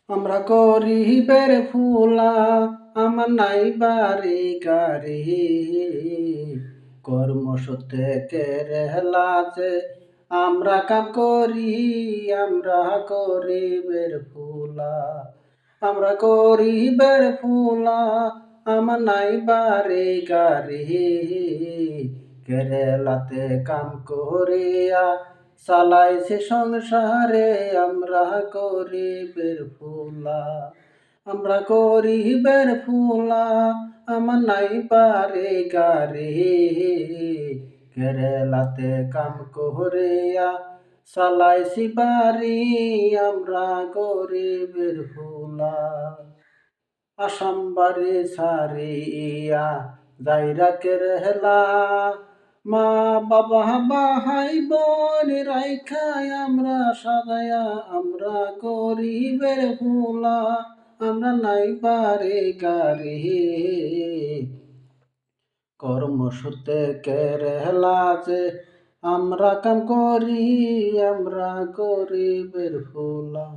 আমরা গরিবের ফুলা আমার নাই বাড়ি গাড়ি কর্মসূত্রে রেহলা যে আমরা কাম করি আমরা গরিবের ফুলা আমরা গরিবের ফুলা আমার নাই বাড়ি গাড়ি কেরালাতে কাম করিয়া চালাইছে সংসারে আমরা গরিবের ফুলা আমরা গরিবের ফুলা আমার নাই পারে গারে কেরালাতে কাম করিয়া চালাইছি বাড়ি আমরা গরিবের ফুলা আসাম বাড়ি সারিয়া যাইরা কেরালা মা বাবা ভাই বোন রাইখায় আমরা সাজায়া আমরা গরিবের ফুলা আমরা নাই পারে গারে কর্মসূত্রে কেরালা যে আমরা কাম করি আমরা গরিবের ফুলা।